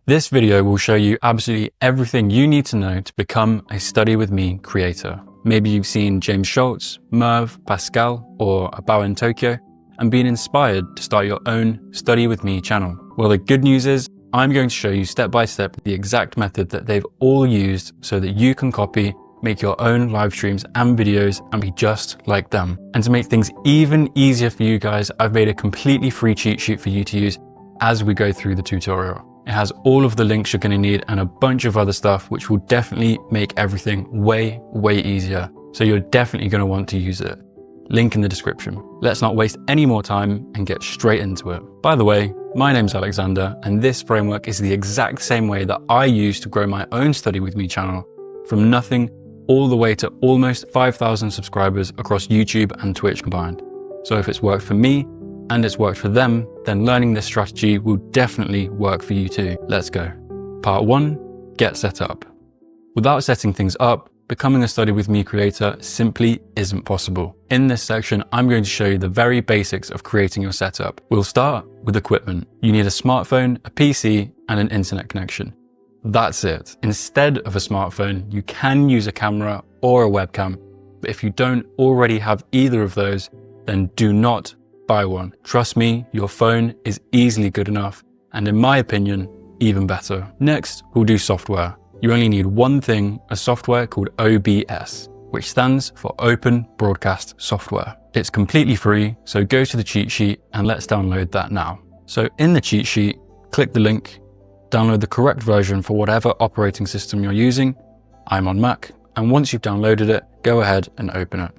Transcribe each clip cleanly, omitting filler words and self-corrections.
This video will show you absolutely everything you need to know to become a Study With Me creator. Maybe you've seen James Schultz, Merv, Pascal, or About in Tokyo, and been inspired to start your own Study With Me channel. Well, the good news is I'm going to show you step by step the exact method that they've all used so that you can copy, make your own live streams and videos and be just like them. And to make things even easier for you guys, I've made a completely free cheat sheet for you to use as we go through the tutorial. It has all of the links you're going to need and a bunch of other stuff which will definitely make everything way easier. So you're definitely going to want to use it. Link in the description. Let's not waste any more time and get straight into it. By the way, my name's Alexander, and this framework is the exact same way that I use to grow my own Study With Me channel from nothing all the way to almost 5,000 subscribers across YouTube and Twitch combined. So if it's worked for me and it's worked for them, then learning this strategy will definitely work for you too. Let's go. Part 1, get set up. Without setting things up, becoming a Study With Me creator simply isn't possible. In this section, I'm going to show you the very basics of creating your setup. We'll start with equipment. You need a smartphone, a PC, and an internet connection. That's it. Instead of a smartphone, you can use a camera or a webcam, but if you don't already have either of those, then do not buy one. Trust me, your phone is easily good enough, and in my opinion, even better. Next, we'll do software. You only need one thing, a software called OBS, which stands for Open Broadcast Software. It's completely free, so go to the cheat sheet and let's download that now. So in the cheat sheet, click the link, download the correct version for whatever operating system you're using. I'm on Mac, and once you've downloaded it, go ahead and open it.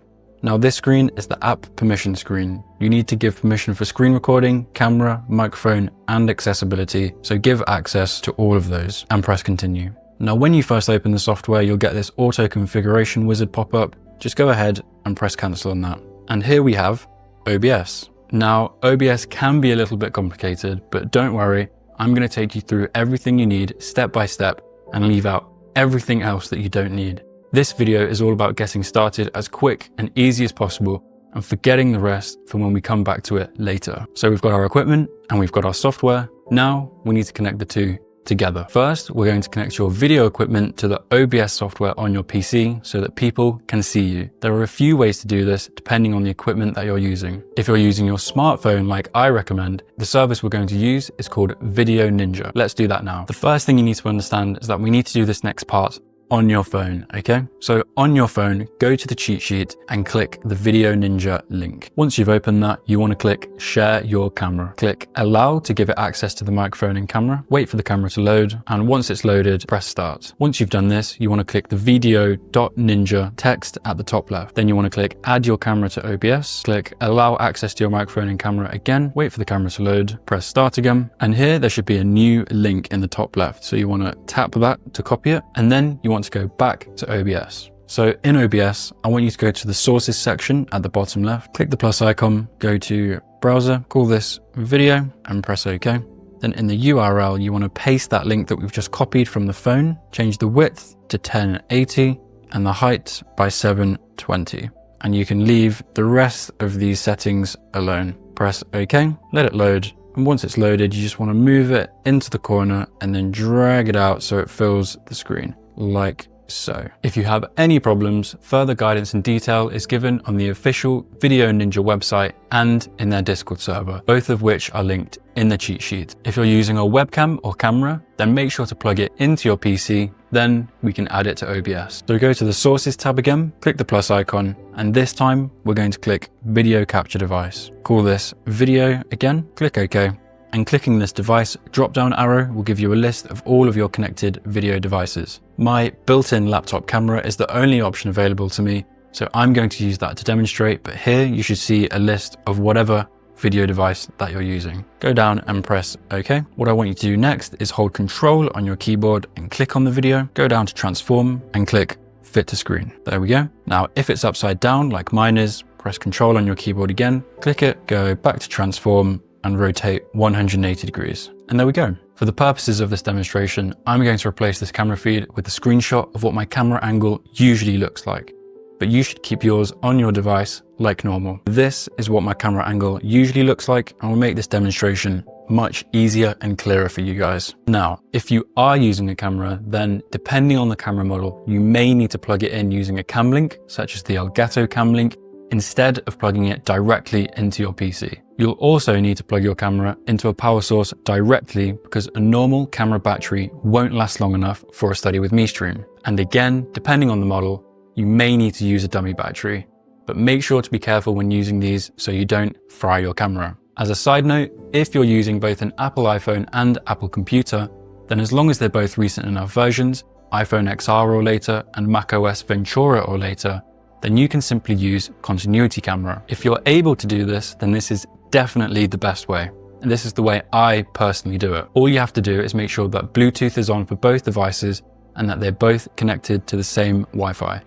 Now this screen is the app permission screen. You need to give permission for screen recording, camera, microphone, and accessibility, so give access to all of those and press continue. Now when you first open the software, you'll get this auto configuration wizard pop up. Just go ahead and press cancel on that. And here we have OBS. Now OBS can be a little bit complicated, but don't worry, I'm going to take you through everything you need step by step and leave out everything else that you don't need. This video is all about getting started as quick and easy as possible and forgetting the rest for when we come back to it later. So we've got our equipment and we've got our software. Now we need to connect the two together. First, we're going to connect your video equipment to the OBS software on your PC so that people can see you. There are a few ways to do this depending on the equipment that you're using. If you're using your smartphone like I recommend, the service we're going to use is called Video Ninja. Let's do that now. The first thing you need to understand is that we need to do this next part on your phone, okay? So on your phone, go to the cheat sheet and click the Video Ninja link. Once you've opened that, you want to click Share Your Camera. Click Allow to give it access to the microphone and camera. Wait for the camera to load, and once it's loaded, press Start. Once you've done this, you want to click the video.ninja text at the top left. Then you want to click Add Your Camera to OBS. Click Allow access to your microphone and camera again. Wait for the camera to load. Press Start again. And here there should be a new link in the top left. So you want to tap that to copy it, and then you want to go back to OBS. So in OBS, I want you to go to the sources section at the bottom left, click the plus icon, go to browser, call this video and press OK. Then in the URL, you want to paste that link that we've just copied from the phone, change the width to 1080 and the height by 720. And you can leave the rest of these settings alone. Press OK, let it load. And once it's loaded, you just want to move it into the corner and then drag it out so it fills the screen like so. If you have any problems, further guidance and detail is given on the official Video Ninja website and in their Discord server, both of which are linked in the cheat sheet. If you're using a webcam or camera, then make sure to plug it into your PC, then we can add it to OBS. So go to the sources tab again, click the plus icon, and this time we're going to click Video Capture Device. Call this Video again, click OK. And clicking this device drop-down arrow will give you a list of all of your connected video devices. My built-in laptop camera is the only option available to me, so I'm going to use that to demonstrate, but here you should see a list of whatever video device that you're using. Go down and press OK. What I want you to do next is hold Control on your keyboard and click on the video, go down to Transform and click Fit to Screen. There we go. Now, if it's upside down like mine is, press Control on your keyboard again, click it, go back to Transform, and rotate 180 degrees. And there we go. For the purposes of this demonstration, I'm going to replace this camera feed with a screenshot of what my camera angle usually looks like. but you should keep yours on your device like normal. This is what my camera angle usually looks like, and will make this demonstration much easier and clearer for you guys. Now, if you are using a camera, then depending on the camera model, you may need to plug it in using a cam link, such as the Elgato cam link, instead of plugging it directly into your PC. You'll also need to plug your camera into a power source directly, because a normal camera battery won't last long enough for a StudyWithme stream. And again, depending on the model, you may need to use a dummy battery, but make sure to be careful when using these so you don't fry your camera. As a side note, if you're using both an Apple iPhone and Apple computer, then as long as they're both recent enough versions, iPhone XR or later and macOS Ventura or later, then you can simply use continuity camera. If you're able to do this, then this is definitely the best way. And this is the way I personally do it. All you have to do is make sure that Bluetooth is on for both devices and that they're both connected to the same Wi-Fi.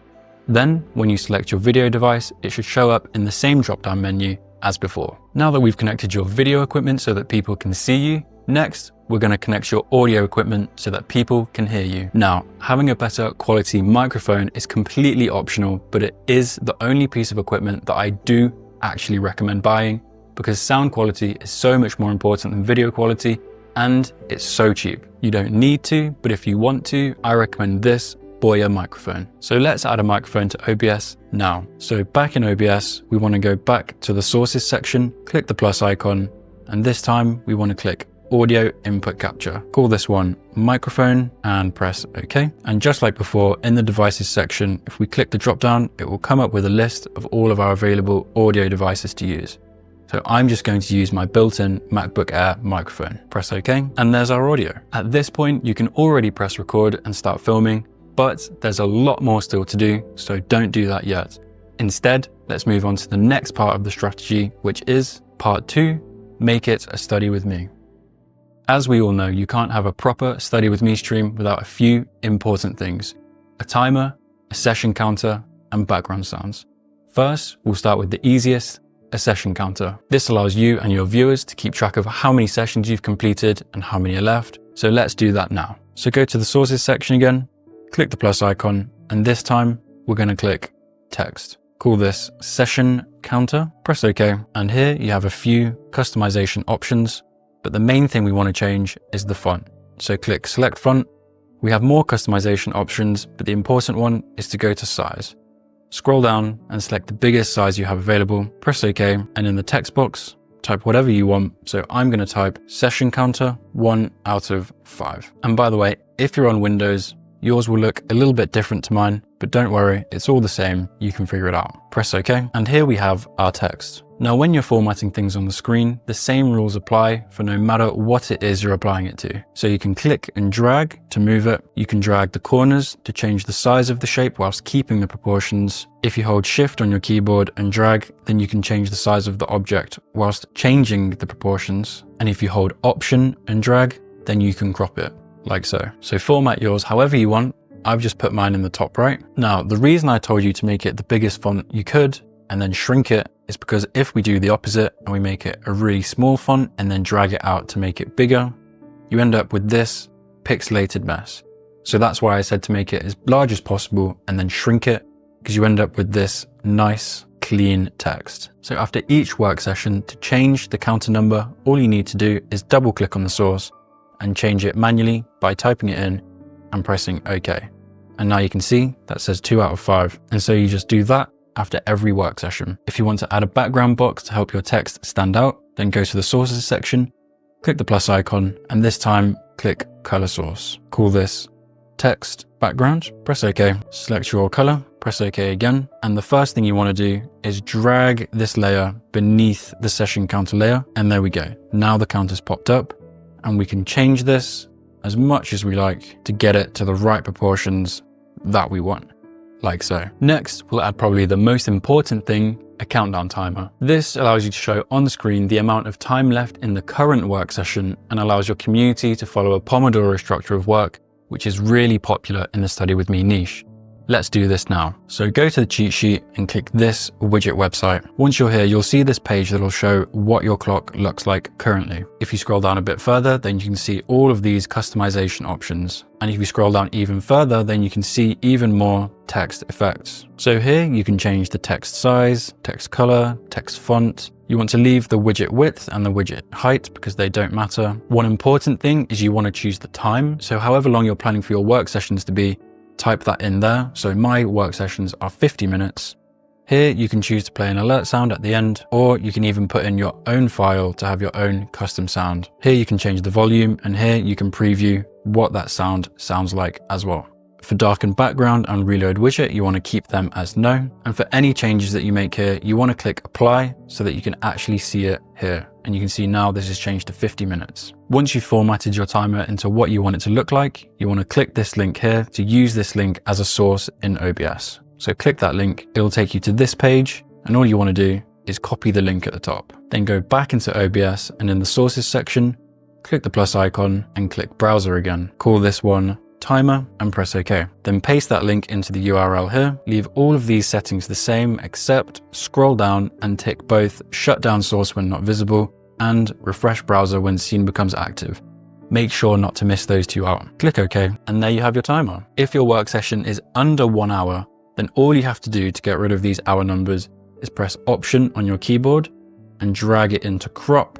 Then, when you select your video device, it should show up in the same drop-down menu as before. Now that we've connected your video equipment so that people can see you, next, we're going to connect your audio equipment so that people can hear you. Now, having a better quality microphone is completely optional, but it is the only piece of equipment that I do actually recommend buying, because sound quality is so much more important than video quality, and it's so cheap. You don't need to, but if you want to, I recommend this Boya microphone. So let's add a microphone to OBS now. So back in OBS, we want to go back to the sources section, click the plus icon, and this time we want to click audio input capture. Call this one microphone and press OK. And just like before, in the devices section, if we click the drop down, it will come up with a list of all of our available audio devices to use. So I'm just going to use my built-in MacBook Air microphone. Press OK, and there's our audio. At this point, you can already press record and start filming, but there's a lot more still to do, so don't do that yet. Instead, let's move on to the next part of the strategy, which is part 2, make it a Study With Me. As we all know, you can't have a proper Study With Me stream without a few important things: a timer, a session counter, and background sounds. First, we'll start with the easiest, a session counter. This allows you and your viewers to keep track of how many sessions you've completed and how many are left. So let's do that now. So go to the sources section again, click the plus icon, and this time we're going to click text. Call this session counter, press OK, and here you have a few customization options, but the main thing we want to change is the font. So click select font. We have more customization options, but the important one is to go to size. Scroll down and select the biggest size you have available, press OK, and in the text box, type whatever you want. So I'm going to type session counter 1 out of 5. And by the way, if you're on Windows, yours will look a little bit different to mine, but don't worry, it's all the same, you can figure it out. Press OK, and here we have our text. Now when you're formatting things on the screen, the same rules apply for no matter what it is you're applying it to. So you can click and drag to move it, you can drag the corners to change the size of the shape whilst keeping the proportions. If you hold Shift on your keyboard and drag, then you can change the size of the object whilst changing the proportions. And if you hold Option and drag, then you can crop it. Like so. So format yours however you want. I've just put mine in the top right. Now, the reason I told you to make it the biggest font you could and then shrink it is because if we do the opposite and we make it a really small font and then drag it out to make it bigger, you end up with this pixelated mess. So that's why I said to make it as large as possible and then shrink it, because you end up with this nice, clean text. So after each work session, to change the counter number, all you need to do is double click on the source and change it manually by typing it in and pressing OK. And now you can see that says 2 out of 5. And so you just do that after every work session. If you want to add a background box to help your text stand out, then go to the sources section, click the plus icon, and this time click color source. Call this text background, press OK, select your color, press OK again. And the first thing you want to do is drag this layer beneath the session counter layer. And there we go. Now the counter's popped up. And we can change this as much as we like to get it to the right proportions that we want, like so. Next, we'll add probably the most important thing, a countdown timer. This allows you to show on the screen the amount of time left in the current work session and allows your community to follow a Pomodoro structure of work, which is really popular in the Study With Me niche. Let's do this now. So go to the cheat sheet and click this widget website. Once you're here, you'll see this page that will show what your clock looks like currently. If you scroll down a bit further, then you can see all of these customization options. And if you scroll down even further, then you can see even more text effects. So here you can change the text size, text color, text font. You want to leave the widget width and the widget height because they don't matter. One important thing is you want to choose the time. So however long you're planning for your work sessions to be, type that in there. So my work sessions are 50 minutes. Here you can choose to play an alert sound at the end, or you can even put in your own file to have your own custom sound. Here you can change the volume, and here you can preview what that sound sounds like as well. For darken background and reload widget, you want to keep them as no. And for any changes that you make here, you want to click apply so that you can actually see it here. And you can see now this has changed to 50 minutes. Once you've formatted your timer into what you want it to look like, you want to click this link here to use this link as a source in OBS. So click that link, it'll take you to this page, and all you want to do is copy the link at the top. Then go back into OBS, and in the sources section, click the plus icon and click browser again. Call this one timer and press OK. Then paste that link into the URL here. Leave all of these settings the same, except scroll down and tick both shut down source when not visible and refresh browser when scene becomes active. Make sure not to miss those two out. Click OK, and there you have your timer. If your work session is under 1 hour, then all you have to do to get rid of these hour numbers is press Option on your keyboard and drag it into crop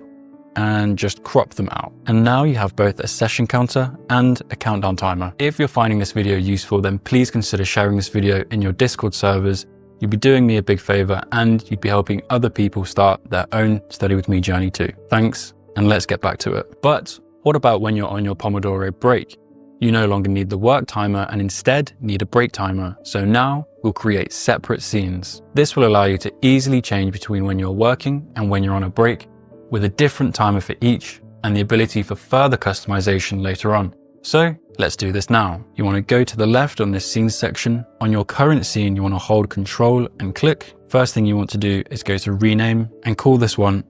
and just crop them out. And now you have both a session counter and a countdown timer. If you're finding this video useful, then please consider sharing this video in your Discord servers. You'd be doing me a big favor, and you'd be helping other people start their own Study With Me journey too. Thanks, and let's get back to it. But what about when you're on your Pomodoro break? You no longer need the work timer and instead need a break timer. So now we'll create separate scenes. This will allow you to easily change between when you're working and when you're on a break, with a different timer for each and the ability for further customization later on. So let's do this now. You want to go to the left on this scene section. On your current scene, you want to hold Control and click. First thing you want to do is go to rename and call this one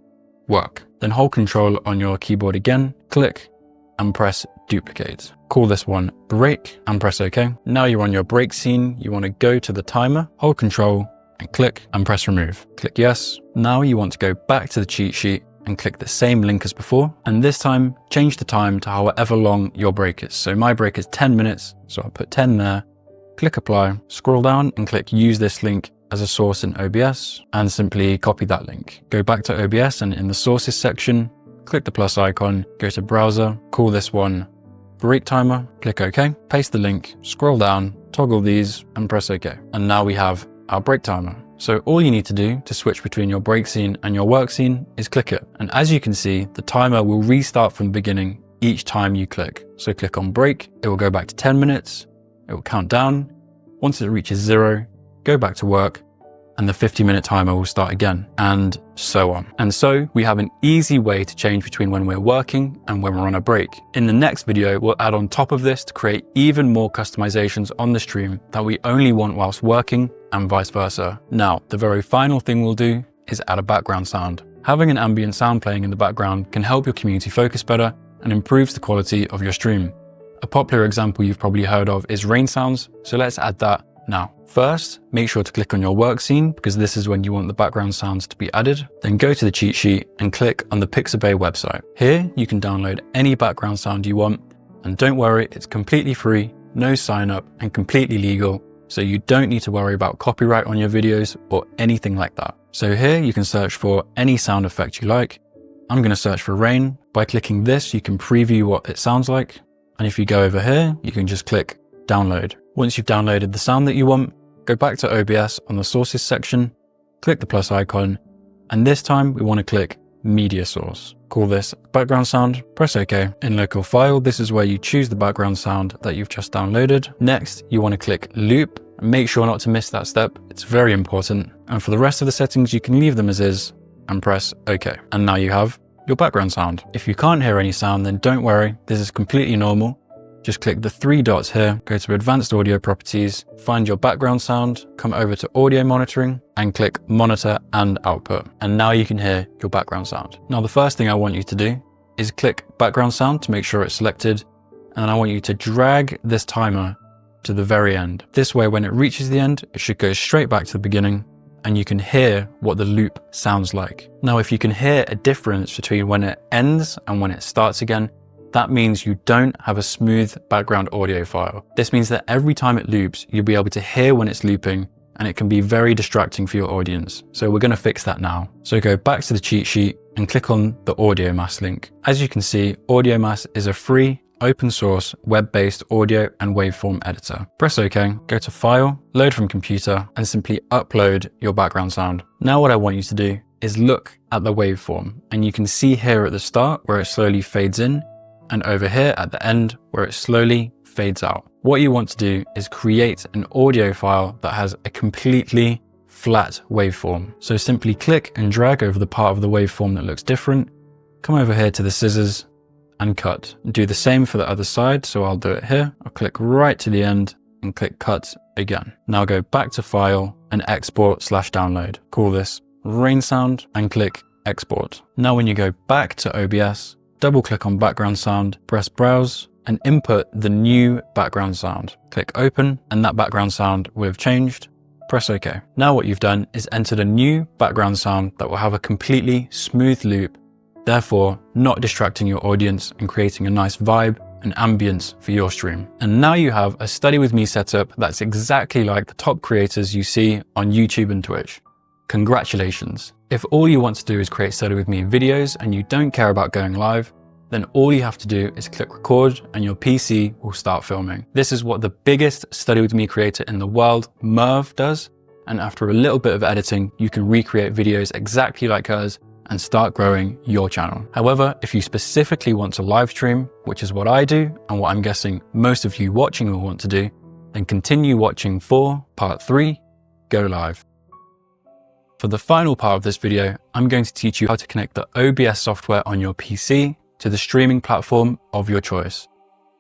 work. Then hold Control on your keyboard again, click and press duplicate. Call this one break and press OK. Now you're on your break scene. You want to go to the timer, hold Control and click and press remove. Click yes. Now you want to go back to the cheat sheet and click the same link as before. And this time, change the time to however long your break is. So my break is 10 minutes. So I'll put 10 there, click apply, scroll down and click use this link as a source in OBS and simply copy that link. Go back to OBS and in the sources section, click the plus icon, go to browser, call this one break timer, click OK, paste the link, scroll down, toggle these and press OK. And now we have our break timer. So all you need to do to switch between your break scene and your work scene is click it. And as you can see, the timer will restart from the beginning each time you click. So click on break, it will go back to 10 minutes, it will count down. Once it reaches 0, go back to work, and the 50-minute timer will start again, and so on. And so we have an easy way to change between when we're working and when we're on a break. In the next video, we'll add on top of this to create even more customizations on the stream that we only want whilst working and vice versa. Now, the very final thing we'll do is add a background sound. Having an ambient sound playing in the background can help your community focus better and improves the quality of your stream. A popular example you've probably heard of is rain sounds, so let's add that now. First, make sure to click on your work scene because this is when you want the background sounds to be added. Then go to the cheat sheet and click on the Pixabay website. Here, you can download any background sound you want. And don't worry, it's completely free, no sign up and completely legal. So you don't need to worry about copyright on your videos or anything like that. So here you can search for any sound effect you like. I'm going to search for rain. By clicking this, you can preview what it sounds like. And if you go over here, you can just click download. Once you've downloaded the sound that you want, go back to OBS on the sources section, click the plus icon, and this time we want to click media source. Call this background sound, press OK. In local file, this is where you choose the background sound that you've just downloaded. Next, you want to click loop, and make sure not to miss that step. It's very important. And for the rest of the settings, you can leave them as is and press OK. And now you have your background sound. If you can't hear any sound, then don't worry, this is completely normal. Just click the 3 dots here, go to advanced audio properties, find your background sound, come over to audio monitoring and click monitor and output. And now you can hear your background sound. Now, the first thing I want you to do is click background sound to make sure it's selected. And then I want you to drag this timer to the very end. This way, when it reaches the end, it should go straight back to the beginning and you can hear what the loop sounds like. Now, if you can hear a difference between when it ends and when it starts again, that means you don't have a smooth background audio file. This means that every time it loops, you'll be able to hear when it's looping, and it can be very distracting for your audience. So we're going to fix that now. So go back to the cheat sheet and click on the AudioMass link. As you can see, AudioMass is a free, open source, web-based audio and waveform editor. Press OK, go to File, Load from Computer, and simply upload your background sound. Now what I want you to do is look at the waveform, and you can see here at the start where it slowly fades in, and over here at the end where it slowly fades out. What you want to do is create an audio file that has a completely flat waveform. So simply click and drag over the part of the waveform that looks different, come over here to the scissors and cut. Do the same for the other side, so I'll do it here. I'll click right to the end and click cut again. Now go back to File and Export/Download. Call this Rain Sound and click Export. Now when you go back to OBS, double click on background sound, press Browse, and input the new background sound. Click Open, and that background sound will have changed. Press OK. Now what you've done is entered a new background sound that will have a completely smooth loop, therefore not distracting your audience and creating a nice vibe and ambience for your stream. And now you have a Study With Me setup that's exactly like the top creators you see on YouTube and Twitch. Congratulations. If all you want to do is create Study With Me videos and you don't care about going live, then all you have to do is click record and your PC will start filming. This is what the biggest Study With Me creator in the world, Merv, does. And after a little bit of editing, you can recreate videos exactly like hers and start growing your channel. However, if you specifically want to live stream, which is what I do and what I'm guessing most of you watching will want to do, then continue watching for part 3, Go Live. For the final part of this video, I'm going to teach you how to connect the OBS software on your PC to the streaming platform of your choice.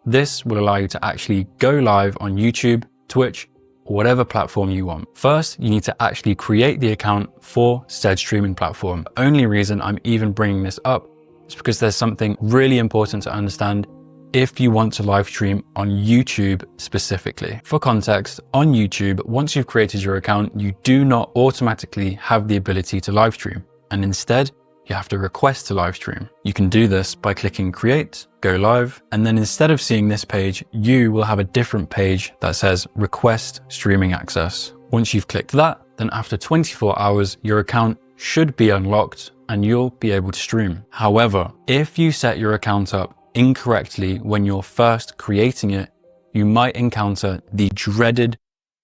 This will allow you to actually go live on YouTube, Twitch, or whatever platform you want. First, you need to actually create the account for said streaming platform. The only reason I'm even bringing this up is because there's something really important to understand if you want to live stream on YouTube specifically. For context, on YouTube, once you've created your account, you do not automatically have the ability to live stream, and instead, you have to request to live stream. You can do this by clicking Create, Go Live, and then instead of seeing this page, you will have a different page that says Request Streaming Access. Once you've clicked that, then after 24 hours, your account should be unlocked and you'll be able to stream. However, if you set your account up incorrectly when you're first creating it, you might encounter the dreaded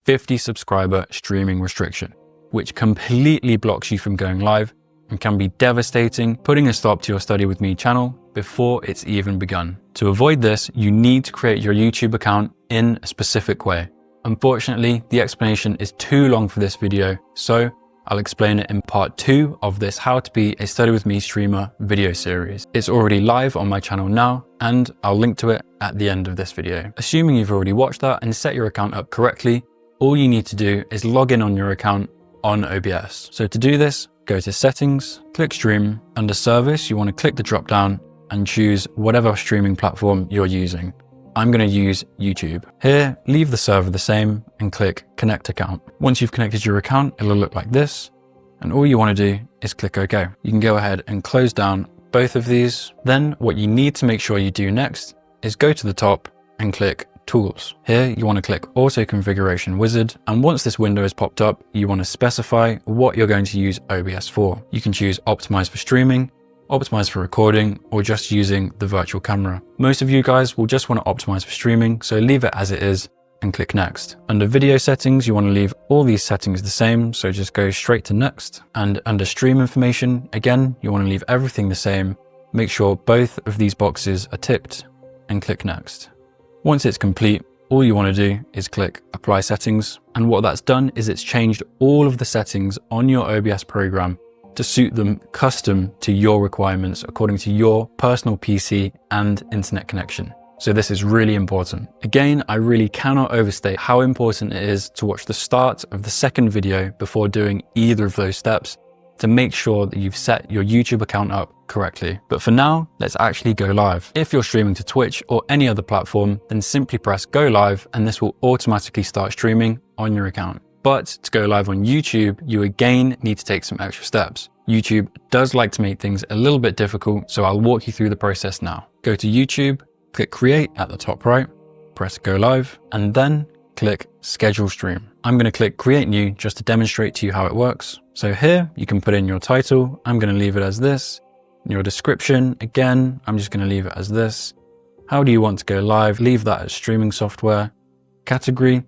50 subscriber streaming restriction, which completely blocks you from going live and can be devastating, putting a stop to your Study With Me channel before it's even begun. To avoid this, you need to create your YouTube account in a specific way. Unfortunately, the explanation is too long for this video, so I'll explain it in part 2 of this How to Be a Study With Me Streamer video series. It's already live on my channel now, and I'll link to it at the end of this video. Assuming you've already watched that and set your account up correctly, all you need to do is log in on your account on OBS. So to do this, go to Settings, click Stream. Under Service, you want to click the drop down and choose whatever streaming platform you're using. I'm going to use YouTube. Here, leave the server the same and click Connect Account. Once you've connected your account, it'll look like this. And all you want to do is click OK. You can go ahead and close down both of these. Then what you need to make sure you do next is go to the top and click Tools. Here, you want to click Auto Configuration Wizard. And once this window is popped up, you want to specify what you're going to use OBS for. You can choose Optimize for streaming, Optimize for recording, or just using the virtual camera. Most of you guys will just want to optimize for streaming, so leave it as it is and click Next. Under Video Settings, you want to leave all these settings the same, so just go straight to Next. And under Stream Information, again, you want to leave everything the same. Make sure both of these boxes are ticked and click Next. Once it's complete, all you want to do is click Apply Settings. And what that's done is it's changed all of the settings on your OBS program to suit them custom to your requirements according to your personal PC and internet connection. So this is really important. Again, I really cannot overstate how important it is to watch the start of the second video before doing either of those steps, to make sure that you've set your YouTube account up correctly. But for now, let's actually go live. If you're streaming to Twitch or any other platform, then simply press go live and this will automatically start streaming on your account. But to go live on YouTube, you again need to take some extra steps. YouTube does like to make things a little bit difficult, so I'll walk you through the process now. Go to YouTube, click create at the top right, press go live, and then click schedule stream. I'm going to click create new just to demonstrate to you how it works. So here you can put in your title. I'm going to leave it as this. Your description, again, I'm just going to leave it as this. How do you want to go live? Leave that as streaming software. Category,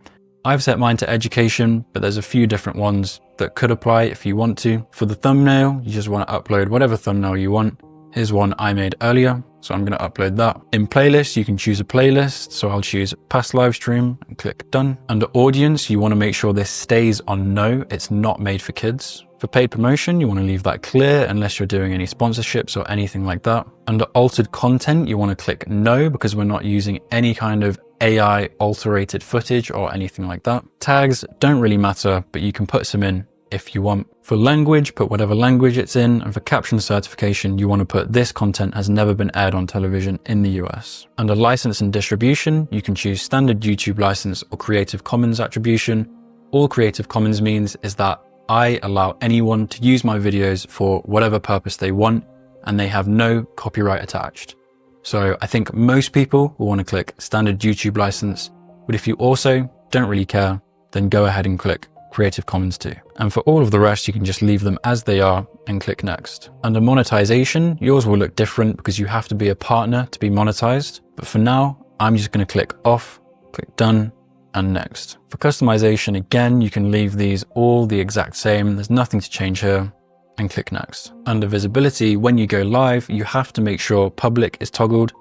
I've set mine to education, but there's a few different ones that could apply if you want to. For the thumbnail, you just want to upload whatever thumbnail you want. Here's one I made earlier, so I'm going to upload that. In playlist, you can choose a playlist, so I'll choose past live stream and click done. Under audience, you want to make sure this stays on no, it's not made for kids. For paid promotion, you want to leave that clear unless you're doing any sponsorships or anything like that. Under altered content, you want to click no because we're not using any kind of AI alterated footage or anything like that. Tags don't really matter, but you can put some in if you want. For language, put whatever language it's in. And for caption certification, you want to put this content has never been aired on television in the US. Under license and distribution, you can choose standard YouTube license or Creative Commons attribution. All Creative Commons means is that I allow anyone to use my videos for whatever purpose they want, and they have no copyright attached. So I think most people will want to click standard YouTube license, but if you also don't really care, then go ahead and click Creative Commons too. And for all of the rest, you can just leave them as they are and click next. Under monetization, yours will look different because you have to be a partner to be monetized. But for now, I'm just going to click off, click done, and next. For customization, again, you can leave these all the exact same. There's nothing to change here, and click next. Under visibility, when you go live, you have to make sure public is toggled,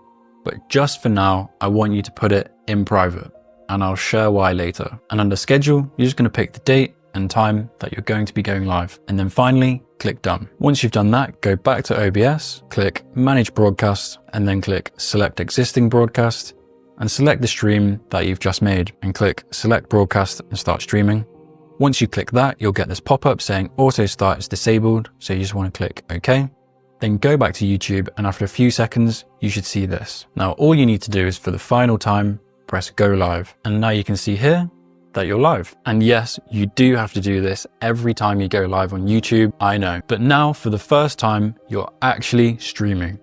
but just for now, I want you to put it in private, and I'll share why later. And under schedule, you're just going to pick the date and time that you're going to be going live. And then finally, click done. Once you've done that, go back to OBS, click manage broadcast, and then click select existing broadcast, and select the stream that you've just made and click select broadcast and start streaming. Once you click that, you'll get this pop-up saying auto start is disabled. So you just want to click OK. Then go back to YouTube, and after a few seconds, you should see this. Now, all you need to do is for the final time, press go live. And now you can see here that you're live. And yes, you do have to do this every time you go live on YouTube, I know. But now for the first time, you're actually streaming.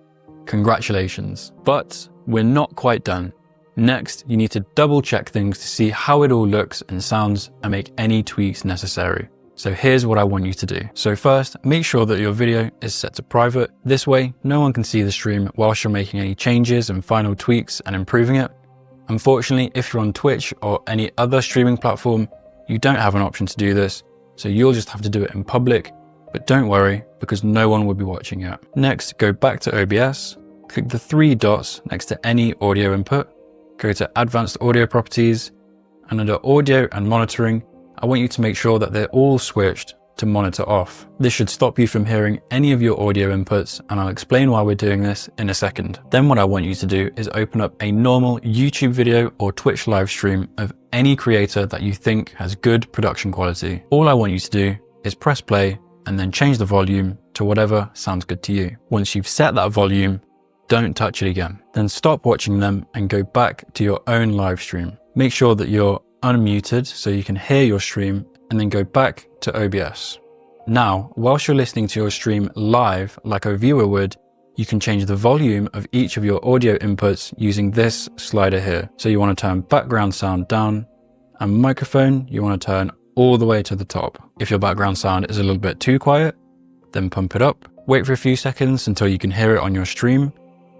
Congratulations. But we're not quite done. Next, you need to double check things to see how it all looks and sounds and make any tweaks necessary. So here's what I want you to do. So first, make sure that your video is set to private. This way, no one can see the stream whilst you're making any changes and final tweaks and improving it. Unfortunately, if you're on Twitch or any other streaming platform, you don't have an option to do this. So you'll just have to do it in public, but don't worry because no one will be watching it. Next, go back to OBS, click the three dots next to any audio input. Go to advanced audio properties, and under audio and monitoring, I want you to make sure that they're all switched to monitor off. This should stop you from hearing any of your audio inputs, and I'll explain why we're doing this in a second. Then what I want you to do is open up a normal YouTube video or Twitch live stream of any creator that you think has good production quality. All I want you to do is press play and then change the volume to whatever sounds good to you. Once you've set that volume, don't touch it again. Then stop watching them and go back to your own live stream. Make sure that you're unmuted so you can hear your stream, and then go back to OBS. Now, whilst you're listening to your stream live like a viewer would, you can change the volume of each of your audio inputs using this slider here. So you want to turn background sound down, and microphone you want to turn all the way to the top. If your background sound is a little bit too quiet, then pump it up. Wait for a few seconds until you can hear it on your stream.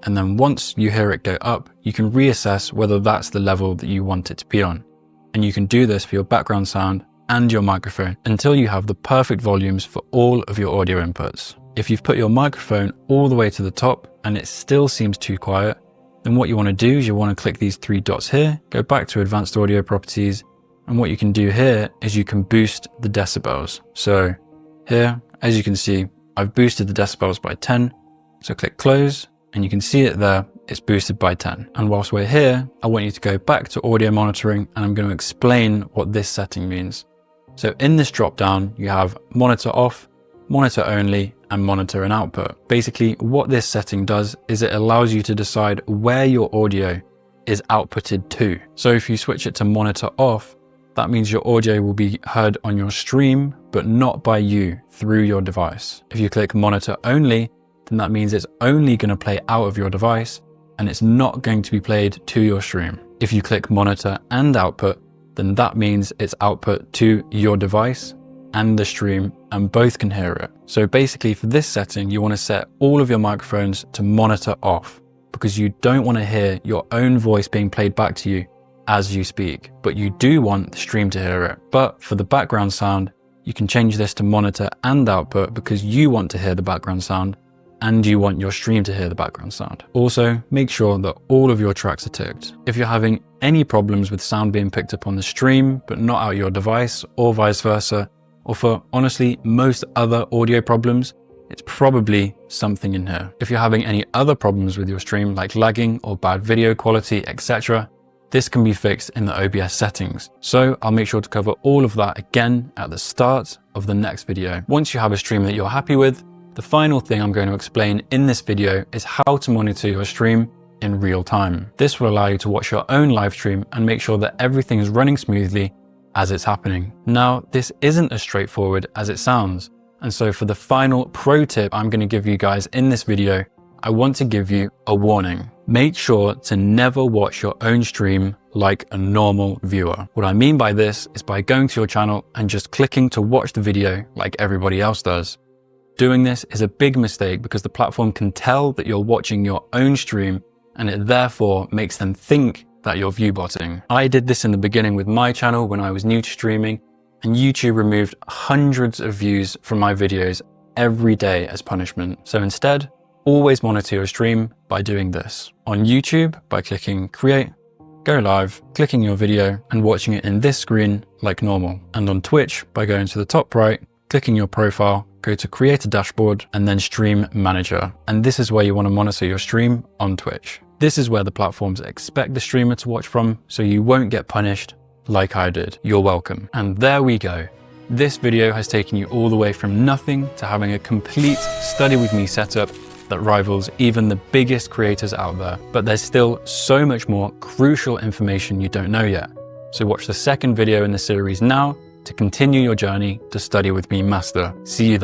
And then once you hear it go up, you can reassess whether that's the level that you want it to be on. And you can do this for your background sound and your microphone until you have the perfect volumes for all of your audio inputs. If you've put your microphone all the way to the top and it still seems too quiet, then what you want to do is you want to click these three dots here, go back to advanced audio properties, and what you can do here is you can boost the decibels. So here, as you can see, I've boosted the decibels by 10. So click close, and you can see it there, it's boosted by 10. And whilst we're here, I want you to go back to audio monitoring, and I'm going to explain what this setting means. So in this drop down, you have monitor off, monitor only, and monitor and output. Basically, what this setting does is it allows you to decide where your audio is outputted to. So if you switch it to monitor off, that means your audio will be heard on your stream, but not by you through your device. If you click monitor only, then that means it's only going to play out of your device and it's not going to be played to your stream. If you click monitor and output, then that means it's output to your device and the stream, and both can hear it. So basically for this setting, you want to set all of your microphones to monitor off because you don't want to hear your own voice being played back to you as you speak, but you do want the stream to hear it. But for the background sound, you can change this to monitor and output because you want to hear the background sound and you want your stream to hear the background sound. Also, make sure that all of your tracks are ticked. If you're having any problems with sound being picked up on the stream, but not out your device, or vice versa, or for honestly most other audio problems, it's probably something in here. If you're having any other problems with your stream, like lagging or bad video quality, etc., this can be fixed in the OBS settings. So I'll make sure to cover all of that again at the start of the next video. Once you have a stream that you're happy with, the final thing I'm going to explain in this video is how to monitor your stream in real time. This will allow you to watch your own live stream and make sure that everything is running smoothly as it's happening. Now, this isn't as straightforward as it sounds. And so for the final pro tip I'm going to give you guys in this video, I want to give you a warning. Make sure to never watch your own stream like a normal viewer. What I mean by this is by going to your channel and just clicking to watch the video like everybody else does. Doing this is a big mistake because the platform can tell that you're watching your own stream and it therefore makes them think that you're viewbotting. I did this in the beginning with my channel when I was new to streaming, and YouTube removed hundreds of views from my videos every day as punishment. So instead, always monitor your stream by doing this. On YouTube, by clicking create, go live, clicking your video and watching it in this screen like normal. And on Twitch, by going to the top right, clicking your profile, go to create a dashboard and then stream manager. And this is where you want to monitor your stream on Twitch. This is where the platforms expect the streamer to watch from, so you won't get punished like I did. You're welcome. And there we go. This video has taken you all the way from nothing to having a complete Study With Me setup that rivals even the biggest creators out there. But there's still so much more crucial information you don't know yet. So watch the second video in the series now to continue your journey to Study With Me Master. See you there.